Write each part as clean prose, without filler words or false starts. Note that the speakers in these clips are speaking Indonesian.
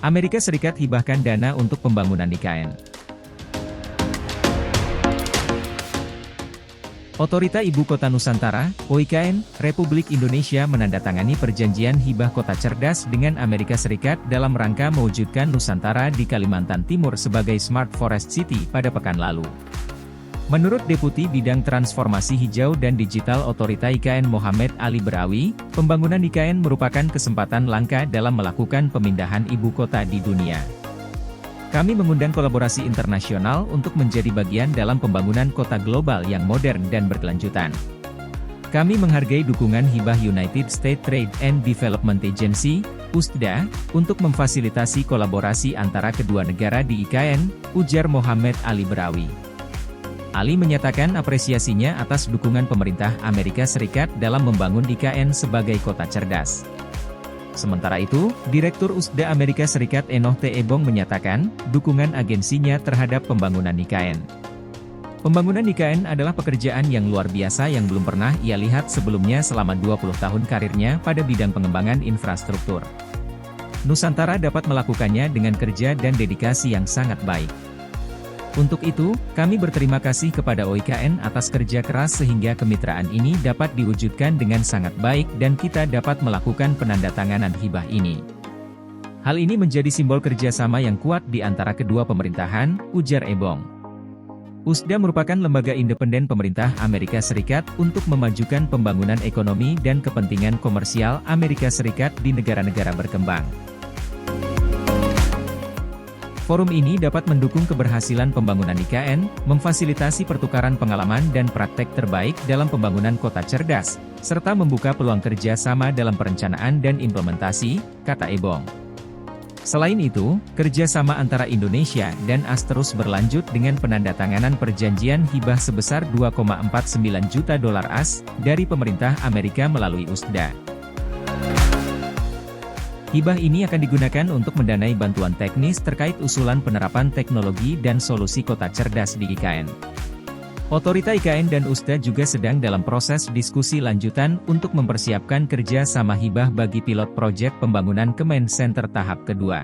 Amerika Serikat hibahkan dana untuk pembangunan IKN. Otorita Ibu Kota Nusantara, OIKN, Republik Indonesia menandatangani perjanjian hibah kota cerdas dengan Amerika Serikat dalam rangka mewujudkan Nusantara di Kalimantan Timur sebagai Smart Forest City pada pekan lalu. Menurut Deputi Bidang Transformasi Hijau dan Digital Otorita IKN Mohamed Ali Berawi, pembangunan IKN merupakan kesempatan langka dalam melakukan pemindahan ibu kota di dunia. Kami mengundang kolaborasi internasional untuk menjadi bagian dalam pembangunan kota global yang modern dan berkelanjutan. Kami menghargai dukungan hibah United States Trade and Development Agency, USTDA, untuk memfasilitasi kolaborasi antara kedua negara di IKN, ujar Mohamed Ali Berawi. Ali menyatakan apresiasinya atas dukungan pemerintah Amerika Serikat dalam membangun IKN sebagai kota cerdas. Sementara itu, Direktur USTDA Amerika Serikat Enoch T. Ebong menyatakan, dukungan agensinya terhadap pembangunan IKN. Pembangunan IKN adalah pekerjaan yang luar biasa yang belum pernah ia lihat sebelumnya selama 20 tahun karirnya pada bidang pengembangan infrastruktur. Nusantara dapat melakukannya dengan kerja dan dedikasi yang sangat baik. Untuk itu, kami berterima kasih kepada OIKN atas kerja keras sehingga kemitraan ini dapat diwujudkan dengan sangat baik dan kita dapat melakukan penandatanganan hibah ini. Hal ini menjadi simbol kerjasama yang kuat di antara kedua pemerintahan, ujar Ebong. USTDA merupakan lembaga independen pemerintah Amerika Serikat untuk memajukan pembangunan ekonomi dan kepentingan komersial Amerika Serikat di negara-negara berkembang. Forum ini dapat mendukung keberhasilan pembangunan IKN, memfasilitasi pertukaran pengalaman dan praktek terbaik dalam pembangunan kota cerdas, serta membuka peluang kerja sama dalam perencanaan dan implementasi, kata Ebong. Selain itu, kerjasama antara Indonesia dan AS terus berlanjut dengan penandatanganan perjanjian hibah sebesar $2,49 juta AS dari pemerintah Amerika melalui USTDA. Hibah ini akan digunakan untuk mendanai bantuan teknis terkait usulan penerapan teknologi dan solusi kota cerdas di IKN. Otorita IKN dan USTDA juga sedang dalam proses diskusi lanjutan untuk mempersiapkan kerja sama hibah bagi pilot proyek pembangunan Command Center tahap kedua.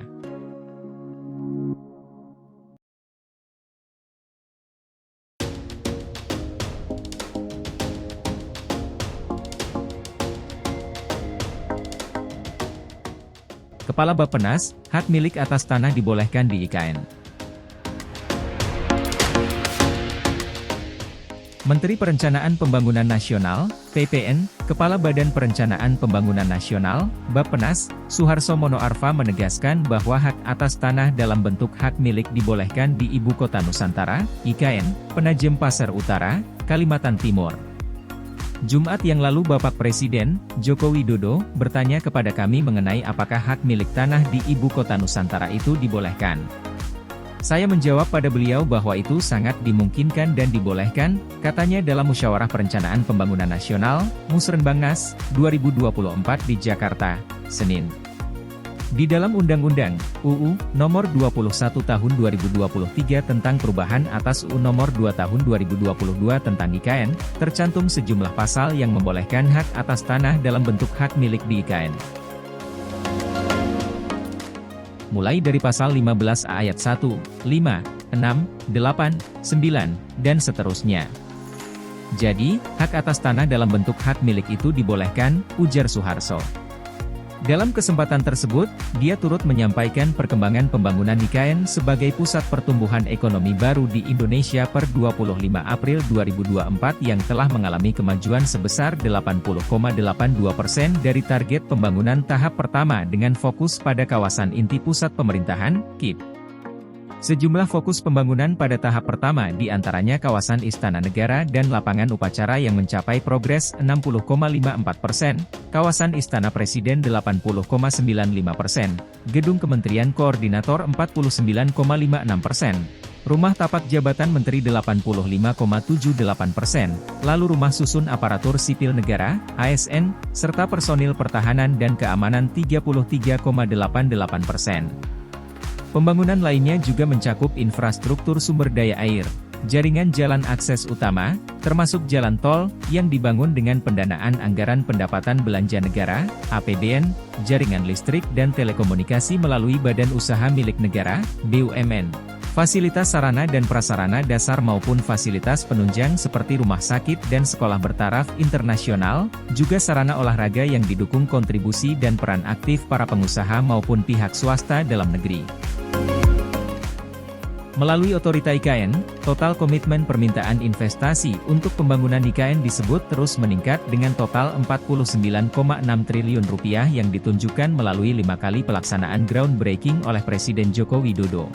Kepala Bappenas, hak milik atas tanah dibolehkan di IKN. Menteri Perencanaan Pembangunan Nasional, PPN, Kepala Badan Perencanaan Pembangunan Nasional, Bappenas, Suharso Monoarfa menegaskan bahwa hak atas tanah dalam bentuk hak milik dibolehkan di Ibu Kota Nusantara, IKN, Penajem Pasar Utara, Kalimantan Timur. Jumat yang lalu Bapak Presiden, Joko Widodo, bertanya kepada kami mengenai apakah hak milik tanah di Ibu Kota Nusantara itu dibolehkan. Saya menjawab pada beliau bahwa itu sangat dimungkinkan dan dibolehkan, katanya dalam Musyawarah Perencanaan Pembangunan Nasional, Musrenbangnas, 2024 di Jakarta, Senin. Di dalam Undang-Undang, UU, Nomor 21 Tahun 2023 tentang perubahan atas UU Nomor 2 Tahun 2022 tentang IKN, tercantum sejumlah pasal yang membolehkan hak atas tanah dalam bentuk hak milik di IKN. Mulai dari pasal 15 ayat 1, 5, 6, 8, 9, dan seterusnya. Jadi, hak atas tanah dalam bentuk hak milik itu dibolehkan, ujar Suharso. Dalam kesempatan tersebut, dia turut menyampaikan perkembangan pembangunan IKN sebagai pusat pertumbuhan ekonomi baru di Indonesia per 25 April 2024 yang telah mengalami kemajuan sebesar 80,82% dari target pembangunan tahap pertama dengan fokus pada kawasan inti pusat pemerintahan, KIP. Sejumlah fokus pembangunan pada tahap pertama diantaranya kawasan Istana Negara dan lapangan upacara yang mencapai progres 60,54%, kawasan Istana Presiden 80,95%, Gedung Kementerian Koordinator 49,56%, Rumah Tapak Jabatan Menteri 85,78%, lalu Rumah Susun Aparatur Sipil Negara, ASN, serta Personil Pertahanan dan Keamanan 33,88%. Pembangunan lainnya juga mencakup infrastruktur sumber daya air, jaringan jalan akses utama, termasuk jalan tol, yang dibangun dengan pendanaan anggaran pendapatan belanja negara, APBN, jaringan listrik dan telekomunikasi melalui badan usaha milik negara, BUMN. Fasilitas sarana dan prasarana dasar maupun fasilitas penunjang seperti rumah sakit dan sekolah bertaraf internasional, juga sarana olahraga yang didukung kontribusi dan peran aktif para pengusaha maupun pihak swasta dalam negeri. Melalui Otorita IKN, total komitmen permintaan investasi untuk pembangunan IKN disebut terus meningkat dengan total Rp49,6 triliun yang ditunjukkan melalui 5 kali pelaksanaan groundbreaking oleh Presiden Joko Widodo.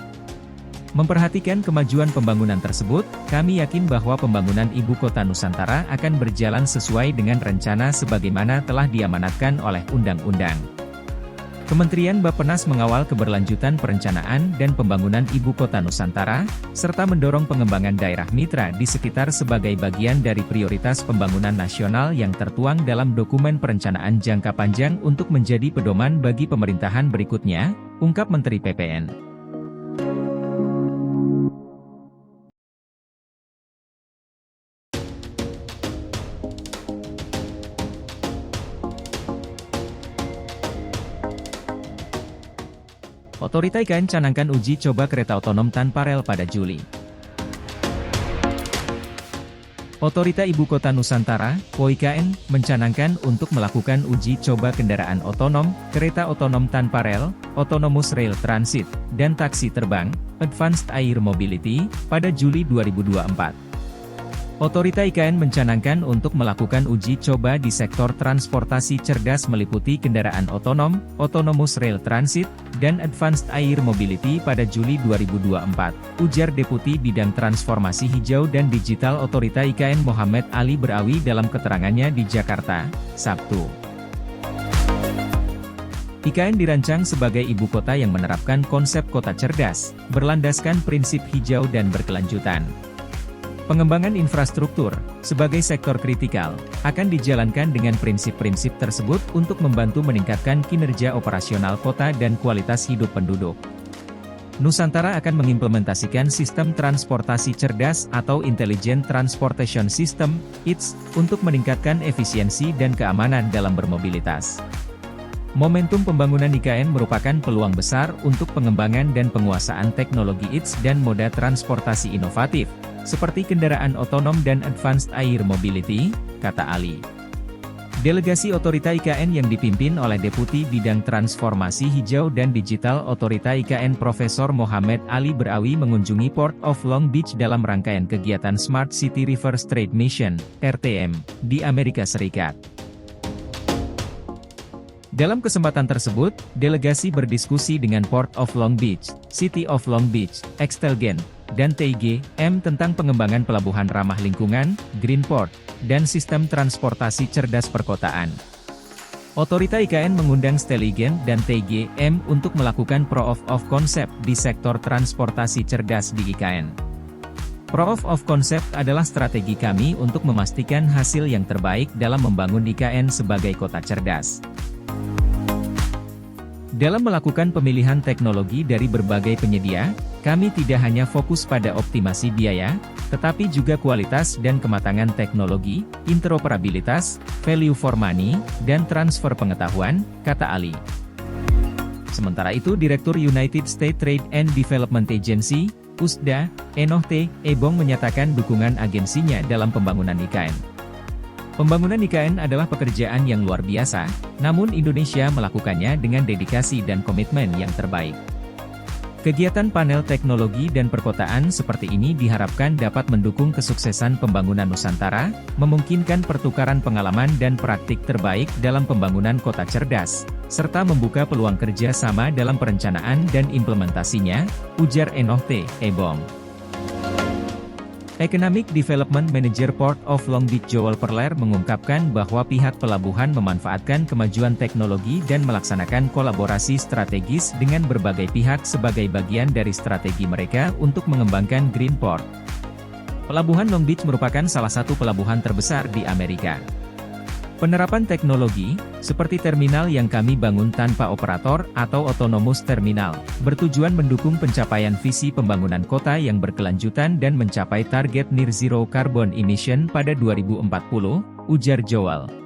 Memperhatikan kemajuan pembangunan tersebut, kami yakin bahwa pembangunan Ibu Kota Nusantara akan berjalan sesuai dengan rencana sebagaimana telah diamanatkan oleh Undang-Undang. Kementerian Bappenas mengawal keberlanjutan perencanaan dan pembangunan Ibu Kota Nusantara, serta mendorong pengembangan daerah mitra di sekitar sebagai bagian dari prioritas pembangunan nasional yang tertuang dalam dokumen perencanaan jangka panjang untuk menjadi pedoman bagi pemerintahan berikutnya, ungkap Menteri PPN. Otorita IKN canangkan uji coba kereta otonom tanpa rel pada Juli. Otorita Ibu Kota Nusantara, (OIKN), mencanangkan untuk melakukan uji coba kendaraan otonom, kereta otonom tanpa rel, Autonomous Rail Transit, dan taksi terbang, Advanced Air Mobility, pada Juli 2024. Otorita IKN mencanangkan untuk melakukan uji coba di sektor transportasi cerdas meliputi kendaraan otonom, Autonomous Rail Transit, dan Advanced Air Mobility pada Juli 2024, ujar Deputi Bidang Transformasi Hijau dan Digital Otorita IKN Mohammed Ali Berawi dalam keterangannya di Jakarta, Sabtu. IKN dirancang sebagai ibu kota yang menerapkan konsep kota cerdas, berlandaskan prinsip hijau dan berkelanjutan. Pengembangan infrastruktur, sebagai sektor kritikal, akan dijalankan dengan prinsip-prinsip tersebut untuk membantu meningkatkan kinerja operasional kota dan kualitas hidup penduduk. Nusantara akan mengimplementasikan sistem transportasi cerdas atau Intelligent Transportation System, ITS, untuk meningkatkan efisiensi dan keamanan dalam bermobilitas. Momentum pembangunan IKN merupakan peluang besar untuk pengembangan dan penguasaan teknologi ITS dan moda transportasi inovatif, seperti kendaraan otonom dan Advanced Air Mobility, kata Ali. Delegasi Otorita IKN yang dipimpin oleh Deputi Bidang Transformasi Hijau dan Digital Otorita IKN Profesor Mohammed Ali Berawi mengunjungi Port of Long Beach dalam rangkaian kegiatan Smart City Reverse Trade Mission, RTM, di Amerika Serikat. Dalam kesempatan tersebut, delegasi berdiskusi dengan Port of Long Beach, City of Long Beach, Extelgen, dan TIG/M tentang pengembangan pelabuhan ramah lingkungan, Green Port, dan sistem transportasi cerdas perkotaan. Otorita IKN mengundang Steligen dan TIG/M untuk melakukan Proof of Concept di sektor transportasi cerdas di IKN. Proof of Concept adalah strategi kami untuk memastikan hasil yang terbaik dalam membangun IKN sebagai kota cerdas. Dalam melakukan pemilihan teknologi dari berbagai penyedia, kami tidak hanya fokus pada optimasi biaya, tetapi juga kualitas dan kematangan teknologi, interoperabilitas, value for money, dan transfer pengetahuan, kata Ali. Sementara itu Direktur United States Trade and Development Agency, USDA, Enoch T. Ebong menyatakan dukungan agensinya dalam pembangunan IKN. Pembangunan IKN adalah pekerjaan yang luar biasa, namun Indonesia melakukannya dengan dedikasi dan komitmen yang terbaik. Kegiatan panel teknologi dan perkotaan seperti ini diharapkan dapat mendukung kesuksesan pembangunan Nusantara, memungkinkan pertukaran pengalaman dan praktik terbaik dalam pembangunan kota cerdas, serta membuka peluang kerja sama dalam perencanaan dan implementasinya, ujar Enoch T. Ebong. Economic Development Manager Port of Long Beach Joel Perler mengungkapkan bahwa pihak pelabuhan memanfaatkan kemajuan teknologi dan melaksanakan kolaborasi strategis dengan berbagai pihak sebagai bagian dari strategi mereka untuk mengembangkan Green Port. Pelabuhan Long Beach merupakan salah satu pelabuhan terbesar di Amerika. Penerapan teknologi, seperti terminal yang kami bangun tanpa operator atau autonomous terminal, bertujuan mendukung pencapaian visi pembangunan kota yang berkelanjutan dan mencapai target Near Zero Carbon Emission pada 2040, ujar Joel.